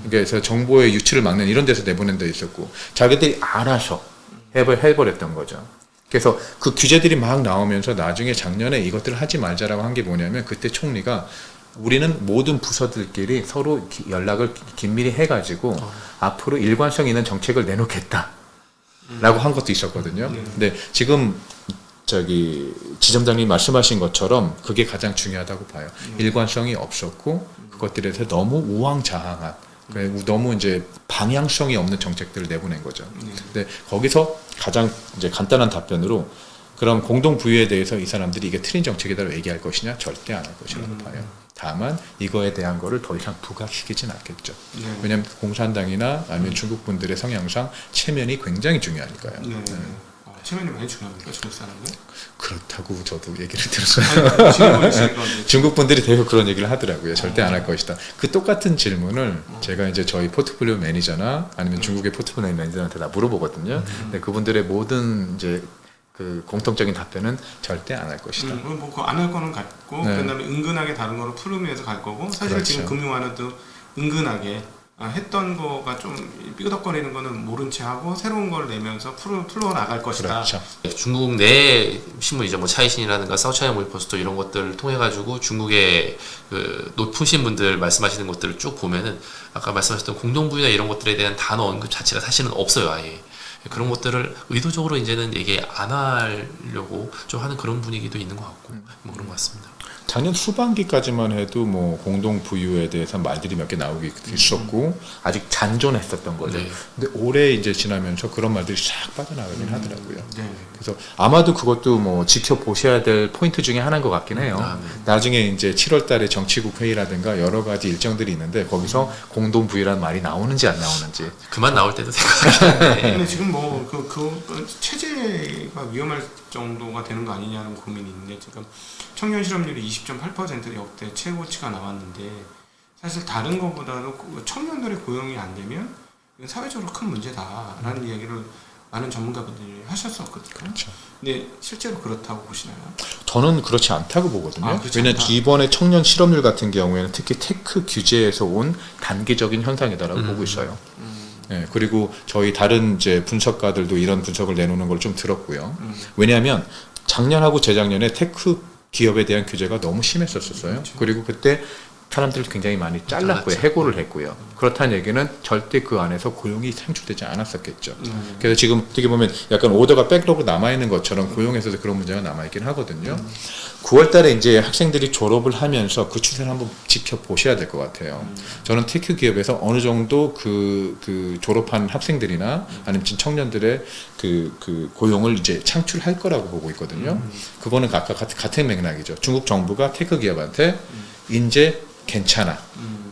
S3: 그래서 정보의 유출을 막는 이런 데서 내보낸 데 있었고 자기들이 알아서 해버렸던 거죠. 그래서 그 규제들이 막 나오면서 나중에 작년에 이것들을 하지 말자라고 한 게 뭐냐면 그때 총리가 우리는 모든 부서들끼리 서로 연락을 긴밀히 해가지고 앞으로 일관성 있는 정책을 내놓겠다 라고 한 것도 있었거든요. 근데 지금 지점장님 말씀하신 것처럼 그게 가장 중요하다고 봐요. 일관성이 없었고 그것들에 대해서 너무 우왕좌왕한 너무 이제 방향성이 없는 정책들을 내보낸 거죠. 근데 거기서 가장 이제 간단한 답변으로 그럼 공동 부유에 대해서 이 사람들이 이게 틀린 정책이다라고 얘기할 것이냐? 절대 안 할 것이라고 봐요. 다만 이거에 대한 거를 더 이상 부각시키진 않겠죠. 왜냐하면 공산당이나 아니면 중국 분들의 성향상 체면이 굉장히 중요하니까요.
S2: 체면이 많이 중요합니까? 중국 사람들?
S3: 그렇다고 저도 얘기를 들었어요. 중국 분들이 대부분 그런 얘기를 하더라고요. 절대 안 할 것이다. 그 똑같은 질문을 제가 이제 저희 포트폴리오 매니저나 아니면 중국의 포트폴리오 매니저한테 다 물어보거든요. 근데 그분들의 모든 이제 그 공통적인 답변은 절대 안 할 것이다.
S2: 안 할 거는 같고 그다음에 은근하게 다른 거로 풀으면서 갈 거고 사실 그렇죠. 지금 금융화는 또 은근하게 했던 거가 좀 삐그덕거리는 거는 모른 채 하고 새로운 걸 내면서 풀어 나갈 것이다.
S3: 그렇죠.
S1: 중국 내 신문이죠. 뭐 차이신이라든가 사우차이나 모닝포스트 이런 것들을 통해 가지고 중국의 그 높으신 분들 말씀하시는 것들을 쭉 보면은 아까 말씀하셨던 공동부유나 이런 것들에 대한 단어 언급 자체가 사실은 없어요. 아예. 그런 것들을 의도적으로 이제는 얘기 안 하려고 좀 하는 그런 분위기도 있는 것 같고 뭐 그런 것 같습니다.
S3: 작년 후반기까지만 해도 뭐 공동 부유에 대해서 말들이 몇 개 나오기 있었고 아직 잔존했었던 거죠. 근데 올해 이제 지나면서 그런 말들이 싹 빠져나가긴 하더라고요. 그래서 아마도 그것도 뭐 지켜보셔야 될 포인트 중에 하나인 것 같긴 해요. 나중에 이제 7월달에 정치국 회의라든가 여러 가지 일정들이 있는데 거기서 공동 부유라는 말이 나오는지 안 나오는지
S1: 그만 나올 때도 될 것 같긴 한데.
S2: 근데 지금 뭐 그 체제가 위험할 정도가 되는 거 아니냐는 고민이 있는데 지금 청년 실업률이 20.8% 역대 최고치가 나왔는데 사실 다른 것보다도 청년들의 고용이 안 되면 이건 사회적으로 큰 문제다라는 이야기를 많은 전문가분들이 하셨었거든요.
S3: 그렇죠.
S2: 근데 실제로 그렇다고 보시나요?
S3: 저는 그렇지 않다고 보거든요. 왜냐하면 이번에 청년 실업률 같은 경우에는 특히 테크 규제에서 온 단기적인 현상이다라고 보고 있어요. 네, 그리고 저희 다른 이제 분석가들도 이런 분석을 내놓는 걸 좀 들었고요. 왜냐하면 작년하고 재작년에 테크 기업에 대한 규제가 너무 심했었어요. 그렇죠. 그리고 그때 사람들 굉장히 많이 잘랐고요. 해고를 했고요. 그렇다는 얘기는 절대 그 안에서 고용이 창출되지 않았었겠죠. 그래서 지금 어떻게 보면 약간 오더가 백록으로 남아있는 것처럼 고용에서도 그런 문제가 남아있긴 하거든요. 9월 달에 이제 학생들이 졸업을 하면서 그 추세를 한번 지켜보셔야 될 것 같아요. 저는 테크 기업에서 어느 정도 그 졸업한 학생들이나 아니면 청년들의 그 고용을 이제 창출할 거라고 보고 있거든요. 그거는 아까 같은 맥락이죠. 중국 정부가 테크 기업한테 이제 괜찮아.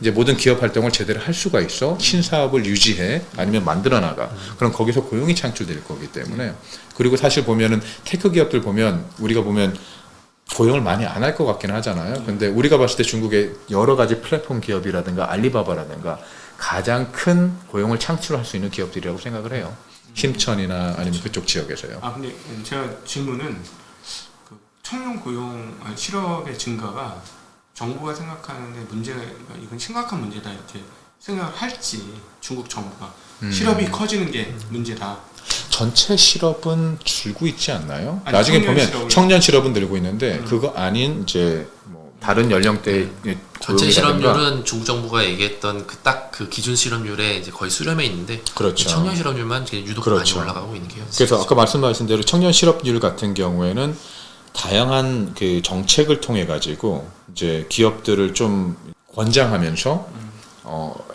S3: 이제 모든 기업 활동을 제대로 할 수가 있어. 신사업을 유지해. 아니면 만들어 나가. 그럼 거기서 고용이 창출될 거기 때문에. 그리고 사실 보면은 테크 기업들 보면 우리가 보면 고용을 많이 안 할 것 같긴 하잖아요. 근데 우리가 봤을 때 중국의 여러 가지 플랫폼 기업이라든가 알리바바라든가 가장 큰 고용을 창출할 수 있는 기업들이라고 생각을 해요. 심천이나 아니면 그쪽 지역에서요.
S2: 근데 제가 질문은 그 청년 고용 실업의 증가가 정부가 생각하는데 문제가 이건 심각한 문제다 이렇게 생각을 할지 중국 정부가 실업이 커지는 게 문제다.
S3: 전체 실업은 줄고 있지 않나요?
S2: 아니,
S3: 나중에
S2: 청년
S3: 보면
S2: 실업을.
S3: 청년 실업은 늘고 있는데 그거 아닌 이제 뭐 다른 연령대
S1: 전체 실업률은 중국 정부가 얘기했던 그 기준 실업률에 이제 거의 수렴해 있는데
S3: 그렇죠.
S1: 청년 실업률만 이제 유독
S3: 그렇죠.
S1: 많이 올라가고 있는 게
S3: 그래서 아까 말씀하신 대로 청년 실업률 같은 경우에는 다양한 그 정책을 통해 가지고 이제 기업들을 좀 권장하면서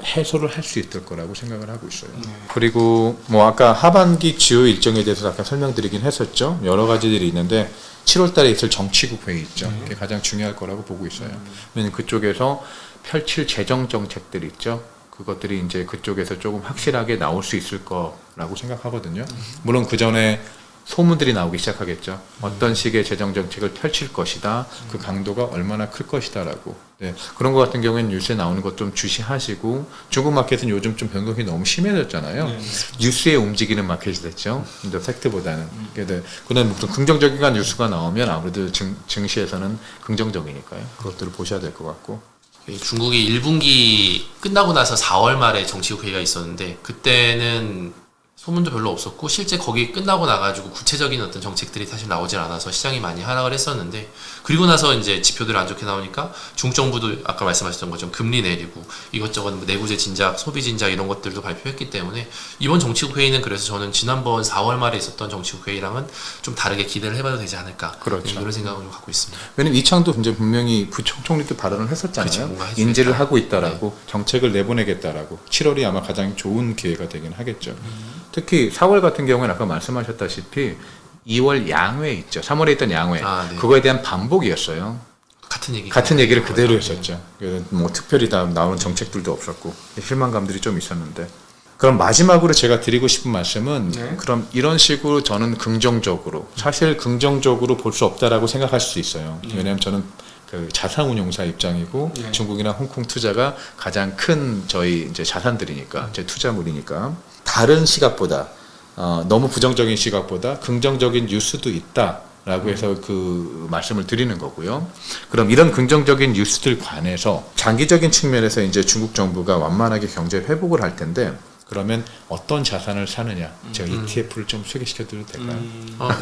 S3: 해소를 할 수 있을 거라고 생각을 하고 있어요. 그리고 뭐 아까 하반기 주요 일정에 대해서 아까 설명드리긴 했었죠. 여러 가지들이 있는데 7월 달에 있을 정치국 회의 있죠. 그게 가장 중요할 거라고 보고 있어요. 왜냐면 그쪽에서 펼칠 재정 정책들 있죠. 그것들이 이제 그쪽에서 조금 확실하게 나올 수 있을 거라고 생각하거든요. 물론 그 전에 소문들이 나오기 시작하겠죠. 어떤 식의 재정 정책을 펼칠 것이다. 그 강도가 얼마나 클 것이다라고. 네, 그런 것 같은 경우에는 뉴스에 나오는 것 좀 주시하시고 중국 마켓은 요즘 좀 변동이 너무 심해졌잖아요. 뉴스에 움직이는 마켓이 됐죠. 근데 팩트보다는. 그다음에 무슨 긍정적인 뉴스가 나오면 아무래도 증시에서는 긍정적이니까요. 그것들을 보셔야 될 것 같고.
S1: 중국이 1분기 끝나고 나서 4월 말에 정치국 회의가 있었는데 그때는 소문도 별로 없었고 실제 거기 끝나고 나가지고 구체적인 어떤 정책들이 사실 나오질 않아서 시장이 많이 하락을 했었는데 그리고 나서 이제 지표들이 안 좋게 나오니까 중국 정부도 아까 말씀하셨던 것처럼 금리 내리고 이것저것 뭐 내구재 진작, 소비 진작 이런 것들도 발표했기 때문에 이번 정치국 회의는 그래서 저는 지난번 4월 말에 있었던 정치국 회의랑은 좀 다르게 기대를 해봐도 되지 않을까
S3: 그렇죠.
S1: 이런 생각을 좀 갖고 있습니다.
S3: 왜냐면 이창도 이제 분명히 부총리도 발언을 했었잖아요.
S1: 그렇죠,
S3: 인지를 하고 있다라고 정책을 내보내겠다라고 7월이 아마 가장 좋은 기회가 되긴 하겠죠. 특히 4월 같은 경우는 아까 말씀하셨다시피 2월 양회 있죠. 3월에 있던 양회.
S1: 네.
S3: 그거에 대한 반복이었어요. 같은 얘기를 그대로 했었죠. 뭐 특별히 나오는 정책들도 없었고 실망감들이 좀 있었는데. 그럼 마지막으로 제가 드리고 싶은 말씀은 그럼 이런 식으로 저는 긍정적으로 사실 긍정적으로 볼 수 없다라고 생각할 수 있어요. 왜냐하면 저는 그 자산운용사 입장이고 중국이나 홍콩 투자가 가장 큰 저희 이제 자산들이니까 제 투자물이니까 다른 시각보다 너무 부정적인 시각보다 긍정적인 뉴스도 있다라고 해서 그 말씀을 드리는 거고요. 그럼 이런 긍정적인 뉴스들 관해서 장기적인 측면에서 이제 중국 정부가 완만하게 경제 회복을 할 텐데 그러면 어떤 자산을 사느냐? 제가 ETF를 좀 소개시켜드려도 될까요?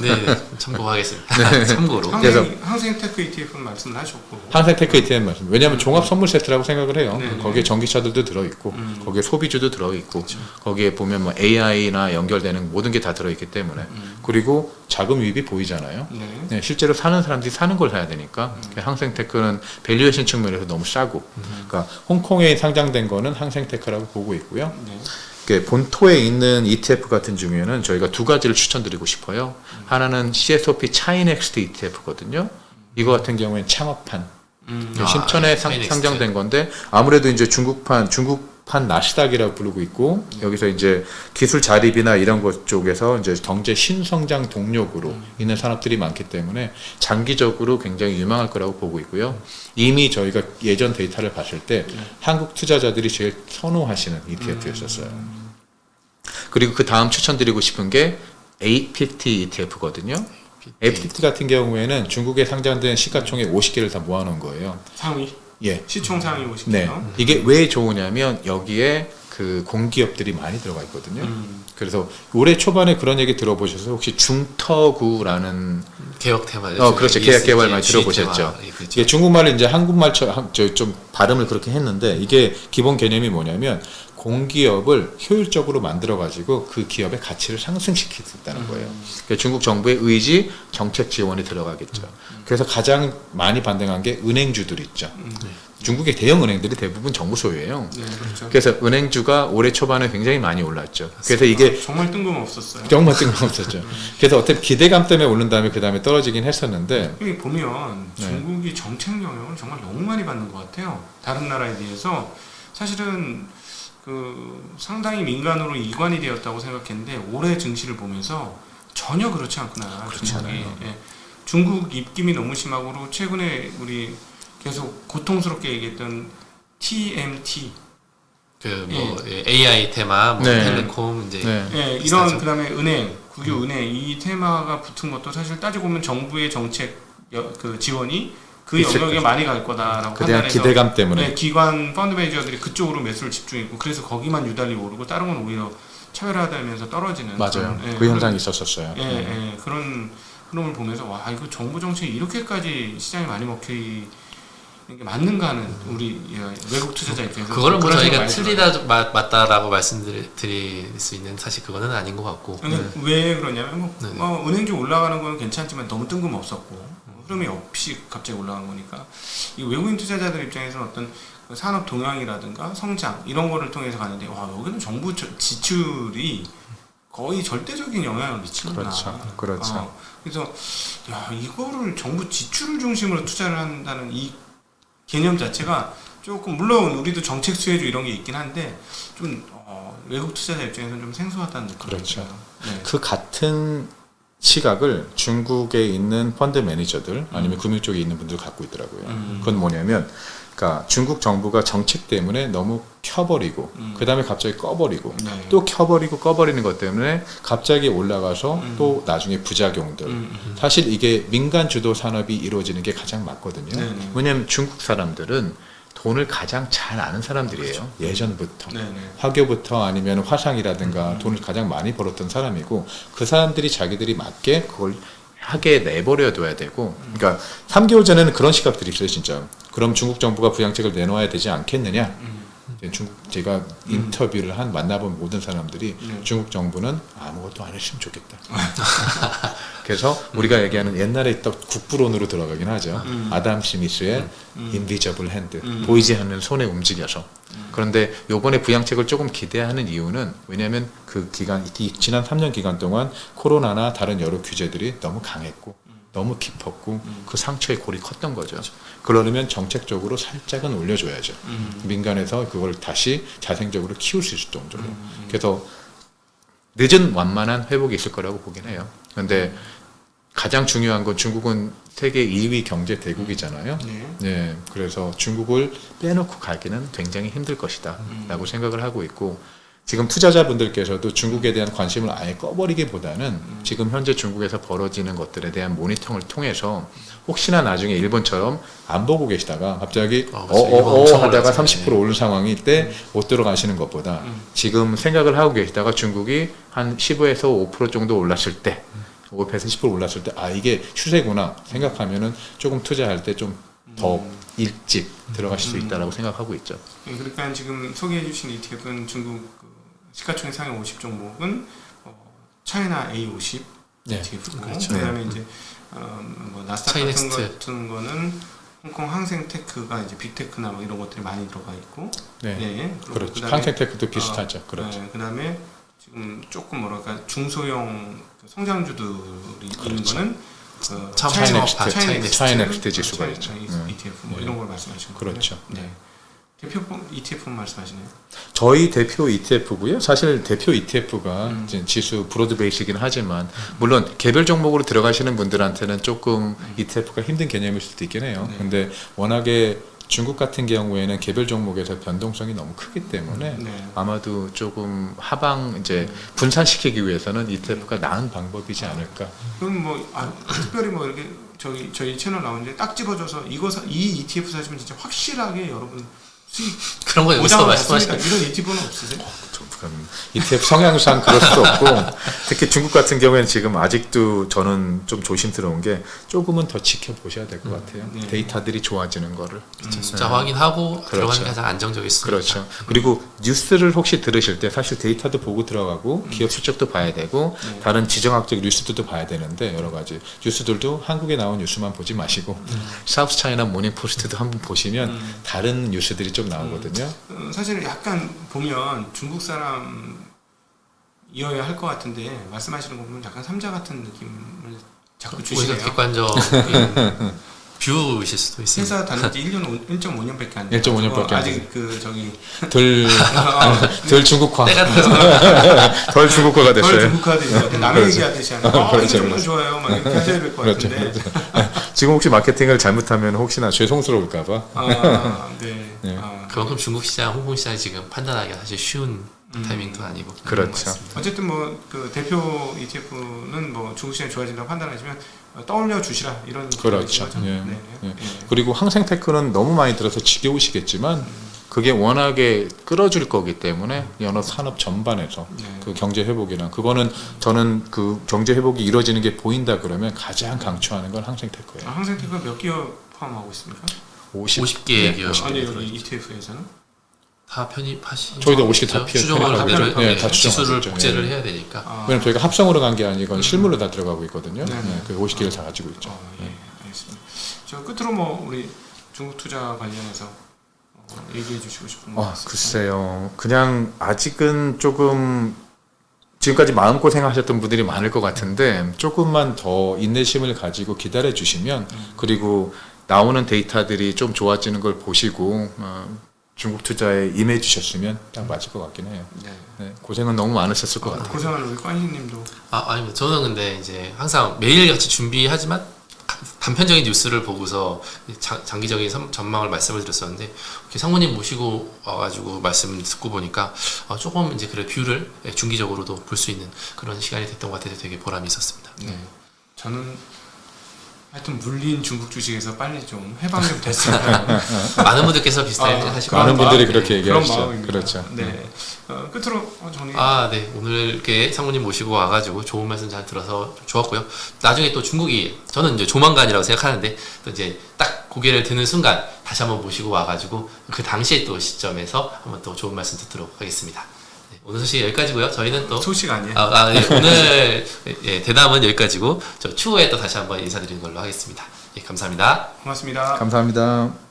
S1: 네, 참고하겠습니다.
S3: 네.
S1: 참고로.
S3: 그래서
S2: 항생테크 ETF는 말씀을 하셨고
S3: 항생테크 ETF 말씀. 왜냐하면 종합 선물 세트라고 생각을 해요. 거기에 전기차들도 들어있고, 거기에 소비주도 들어있고, 거기에 보면 뭐 AI나 연결되는 모든 게 다 들어있기 때문에. 그리고 자금 유입이 보이잖아요. 네, 실제로 사는 사람들이 사는 걸 사야 되니까. 항생테크는 밸류에이션 측면에서 너무 싸고, 그러니까 홍콩에 상장된 거는 항생테크라고 보고 있고요. 본토에 있는 ETF 같은 중에는 저희가 두 가지를 추천드리고 싶어요. 하나는 CSOP 차이넥스트 ETF거든요. 이거 같은 경우에는 창업판, 심천에 상장된 건데 아무래도 이제 중국판 나스닥이라고 부르고 있고 여기서 이제 기술 자립이나 이런 것 쪽에서 이제 경제 신성장 동력으로 있는 산업들이 많기 때문에 장기적으로 굉장히 유망할 거라고 보고 있고요. 이미 저희가 예전 데이터를 봤을 때 한국 투자자들이 제일 선호하시는 ETF였었어요. 그리고 그 다음 추천드리고 싶은 게 A50 ETF거든요. A50 같은 경우에는 중국에 상장된 시가총액 50개를 다 모아놓은 거예요.
S2: 상위?
S3: 예.
S2: 시총 상위 50개요?
S3: 네. 이게 왜 좋으냐면 여기에 그 공기업들이 많이 들어가 있거든요. 그래서 올해 초반에 그런 얘기 들어보셔서 혹시 중터구라는
S1: 개혁 테마죠.
S3: 그렇죠. 개혁 개발 많이 들어보셨죠. 이게 중국말을 이제 한국말처럼 좀 발음을 그렇게 했는데 이게 기본 개념이 뭐냐면 공기업을 효율적으로 만들어 가지고 그 기업의 가치를 상승시키겠다는 거예요. 그러니까 중국 정부의 의지, 정책 지원이 들어가겠죠. 그래서 가장 많이 반등한 게 은행주들 있죠. 중국의 대형 은행들이 대부분 정부 소유예요.
S2: 그렇죠.
S3: 그래서 은행주가 올해 초반에 굉장히 많이 올랐죠. 그래서 이게
S2: 정말 뜬금없었어요.
S3: 정말 뜬금없었죠. 그래서 어떤 기대감 때문에 오른 다음에 그 다음에 떨어지긴 했었는데
S2: 여기 보면 중국이 정책 영향을 정말 너무 많이 받는 것 같아요. 다른 나라에 비해서 사실은 그 상당히 민간으로 이관이 되었다고 생각했는데 올해 증시를 보면서 전혀 그렇지 않구나.
S3: 그렇지 않아요.
S2: 중국 입김이 너무 심하고 최근에 우리 계속 고통스럽게 얘기했던 TMT
S1: 그 뭐 AI 테마, 뭐
S3: 네.
S1: 텔레콤 이제
S2: 예, 이런 그다음에 은행, 국유 은행 이 테마가 붙은 것도 사실 따지고 보면 정부의 정책 그 지원이 그 영역에 많이 갈 거다라고
S3: 그에 대한
S2: 판단해서
S3: 기대감 때문에
S2: 네, 기관 펀드 매니저들이 그쪽으로 매수를 집중했고 그래서 거기만 유달리 오르고 다른 건 오히려 차별화되면서 떨어지는
S3: 맞아요.
S2: 그런,
S3: 그 현상이 있었었어요.
S2: 그런 흐름을 보면서 와 이거 정부 정책이 이렇게까지 시장에 많이 먹히는 게 맞는가 하는 우리 외국 투자자 입장에서
S1: 그거는 뭐
S2: 그런
S1: 저희가
S2: 생각이
S1: 틀리다 맞다라고 말씀드릴 수 있는 사실 그거는 아닌 것 같고.
S2: 근데 왜 그러냐면 은행 쪽 올라가는 건 괜찮지만 너무 뜬금없었고 흐름이 없이 갑자기 올라간 거니까 이 외국인 투자자들 입장에서는 어떤 그 산업 동향이라든가 성장 이런 거를 통해서 가는데 와 여기는 정부 지출이 거의 절대적인 영향을 미치는구나.
S3: 그렇죠.
S2: 그래서 야 이거를 정부 지출을 중심으로 투자를 한다는 이 개념 자체가 조금 물론 우리도 정책 수혜주 이런 게 있긴 한데 좀 외국 투자자 입장에서는 좀 생소하다는 느낌이
S3: 그렇죠.
S2: 들어요. 네.
S3: 그 같은 시각을 중국에 있는 펀드 매니저들 아니면 금융 쪽에 있는 분들 갖고 있더라고요. 그건 뭐냐면 그러니까 중국 정부가 정책 때문에 너무 켜버리고 그 다음에 갑자기 꺼버리고
S2: 네.
S3: 또 켜버리고 꺼버리는 것 때문에 갑자기 올라가서 또 나중에 부작용들 사실 이게 민간 주도 산업이 이루어지는 게 가장 맞거든요.
S2: 네네.
S3: 왜냐하면 중국 사람들은 돈을 가장 잘 아는 사람들이에요.
S2: 그렇죠.
S3: 예전부터
S2: 네네.
S3: 화교부터 아니면 화상이라든가 돈을 가장 많이 벌었던 사람이고 그 사람들이 자기들이 맞게 그걸 하게 내버려둬야 되고 그러니까 3개월 전에는 그런 시각들이 있어요. 진짜 그럼 중국 정부가 부양책을 내놓아야 되지 않겠느냐. 제가 인터뷰를 만나본 모든 사람들이 중국 정부는 아무것도 안 했으면 좋겠다. 그래서 우리가 얘기하는 옛날에 있던 국부론으로 들어가긴 하죠. 아담 스미스의 인비저블 핸드, 보이지 않는 손에 움직여서. 그런데 요번에 부양책을 조금 기대하는 이유는 왜냐하면 그 기간 지난 3년 기간 동안 코로나나 다른 여러 규제들이 너무 강했고 너무 깊었고 그 상처의 골이 컸던 거죠. 그러려면 정책적으로 살짝은 올려줘야죠. 민간에서 그걸 다시 자생적으로 키울 수 있을 정도로. 그래서 늦은 완만한 회복이 있을 거라고 보긴 해요. 그런데 가장 중요한 건 중국은 세계 2위 경제 대국이잖아요. 네, 그래서 중국을 빼놓고 가기는 굉장히 힘들 것이다 라고 생각을 하고 있고 지금 투자자분들께서도 중국에 대한 관심을 아예 꺼버리기보다는 지금 현재 중국에서 벌어지는 것들에 대한 모니터링을 통해서 혹시나 나중에 일본처럼 안 보고 계시다가 갑자기 하다가 30% 오른 상황일 때 못 들어가시는 것보다 지금 생각을 하고 계시다가 중국이 한 15에서 5% 정도 올랐을 때 5에서 10% 올랐을 때 이게 추세구나 생각하면은 조금 투자할 때 좀 더 일찍 들어가실 수 있다라고 생각하고 있죠.
S2: 그러니까 지금 소개해 주신 ETF는 중국 시가총액 상위 50 종목은 차이나 A50 ETF고
S3: 그렇죠.
S2: 그다음에 이제 뭐 나스닥 같은 거는 홍콩 항생테크가 이제 빅테크나 뭐 이런 것들이 많이 들어가 있고
S3: 그렇죠. 항생테크도 비슷하죠. 그렇죠.
S2: 그다음에 지금 조금 뭐랄까 중소형 성장주들이 있는 거는
S3: 차이넥스트 지수가 있죠.
S2: ETF 뭐 이런 걸 말씀하시는 거예요.
S3: 그렇죠.
S2: 네. 대표 ETF 말씀하시네요.
S3: 저희 대표 ETF고요. 사실 대표 ETF가 지수 브로드 베이스이긴 하지만 물론 개별 종목으로 들어가시는 분들한테는 조금 ETF가 힘든 개념일 수도 있긴 해요. 근데 워낙에 중국 같은 경우에는 개별 종목에서 변동성이 너무 크기 때문에 아마도 조금 하방 이제 분산시키기 위해서는 ETF가 나은 방법이지 않을까.
S2: 그럼 뭐 특별히 뭐 이렇게 저희 채널 나오는데 딱 집어줘서 이 ETF 사시면 진짜 확실하게 여러분 수익
S1: 그런 거 여기서 말씀하시는
S2: 이런 ETF는 없으세요?
S3: ETF 성향상 그럴 수도 없고 특히 중국 같은 경우에는 지금 아직도 저는 좀 조심스러운 게 조금은 더 지켜보셔야 될 것 같아요. 데이터들이 좋아지는 거를
S1: 진짜 확인하고 들어가는 게 가장 안정적일 수
S3: 그렇죠. 그리고 뉴스를 혹시 들으실 때 사실 데이터도 보고 들어가고 기업 실적도 봐야 되고 다른 지정학적 뉴스들도 봐야 되는데 여러 가지 뉴스들도 한국에 나온 뉴스만 보지 마시고 사우스 차이나 모닝포스트도 한번 보시면 다른 뉴스들이 좀 나오거든요.
S2: 사실 약간 보면 중국 사람 이어야 할 것 같은데 말씀하시는 거 보면 약간 삼자 같은 느낌을 자꾸 주시네요.
S1: 객관적 뷰이실 수도 있습니다.
S2: 회사 다닌 지 1.5년밖에 안
S3: 1.5년밖에 안
S2: 아직 그 저기
S3: 덜 중국화.
S1: 때가 들어서
S3: 덜 중국화가
S2: 덜
S3: 됐어요.
S2: 중국화되죠. 남의 얘기하듯이 하는 이거
S3: 그렇죠,
S2: 정말
S3: 그렇죠.
S2: 좋아요. 막 이렇게 하셔야 될 것
S3: 그렇죠,
S2: 같은데.
S3: 지금 혹시 마케팅을 잘못하면 혹시나 죄송스러울까봐.
S2: 네.
S3: 네.
S1: 그만큼 중국 시장, 홍콩 시장이 지금 판단하기가 사실 쉬운 타이밍도 아니고 그런 것
S3: 그렇죠.
S1: 같습니다.
S2: 어쨌든 뭐 그 대표 ETF는 뭐 중국 시장이 좋아진다고 판단하시면 떠올려 주시라 이런
S3: 그렇죠.
S2: 거죠.
S3: 예.
S2: 네.
S3: 예. 그리고 항생테크는 너무 많이 들어서 지겨우시겠지만 그게 워낙에 끌어줄 거기 때문에 여러 산업 전반에서
S2: 네.
S3: 그 경제 회복이나 그거는 저는 그 경제 회복이 이루어지는 게 보인다 그러면 가장 강추하는 건 항생테크예요.
S2: 항생테크가 몇 기업 포함하고 있습니까?
S1: 50개 기업
S2: 아니 여기 ETF에서는
S1: 다 편입하시.
S3: 저희도 50개 다
S1: 추정을
S2: 편입-
S1: 하면은
S2: 네, 다
S1: 지수를
S3: 추정하죠.
S1: 복제를
S3: 예.
S1: 해야 되니까.
S3: 왜냐면 저희가 합성으로 간 게 아니고 실물로 다 들어가고 있거든요.
S2: 네, 네.
S3: 네, 그 50개를 다 가지고 있죠.
S2: 예, 알겠습니다. 저 끝으로 뭐 우리 중국 투자 관련해서 얘기해 주시고 싶은 거 있을까요?
S3: 글쎄요. 그냥 아직은 조금 지금까지 마음고생 하셨던 분들이 많을 것 같은데 조금만 더 인내심을 가지고 기다려 주시면 그리고 나오는 데이터들이 좀 좋아지는 걸 보시고 중국 투자에 임해 주셨으면 딱 맞을 것 같긴 해요.
S2: 네.
S3: 네, 고생은 너무 많으셨을 것 같아요.
S2: 고생하는 우리 관희님도
S1: 아닙니다. 저는 근데 이제 항상 매일 같이 준비하지만 단편적인 뉴스를 보고서 장기적인 전망을 말씀을 드렸었는데 이렇게 상무님 모시고 와가지고 말씀 듣고 보니까 조금 이제 그래 뷰를 중기적으로도 볼 수 있는 그런 시간이 됐던 것 같아서 되게 보람이 있었습니다.
S2: 네. 저는 하여튼 물린 중국 주식에서 빨리 좀 해방이 좀 됐으면
S1: 많은 분들께서 비슷하게 하시고
S3: 많은 분들이
S2: 마음,
S3: 그렇게
S2: 그런
S3: 얘기하시죠.
S2: 마음입니다.
S3: 그렇죠.
S2: 네. 끝으로 정리.
S1: 네. 오늘 이렇게 상무님 모시고 와가지고 좋은 말씀 잘 들어서 좋았고요. 나중에 또 중국이 저는 이제 조만간이라고 생각하는데 또 이제 딱 고개를 드는 순간 다시 한번 모시고 와가지고 그 당시에 또 시점에서 한번 또 좋은 말씀 듣도록 하겠습니다. 네, 오늘 소식 여기까지고요. 저희는 또
S2: 소식 아니에요.
S1: 네, 오늘 대담은 여기까지고 저 추후에 또 다시 한번 인사드리는 걸로 하겠습니다. 예, 감사합니다.
S2: 고맙습니다.
S3: 감사합니다.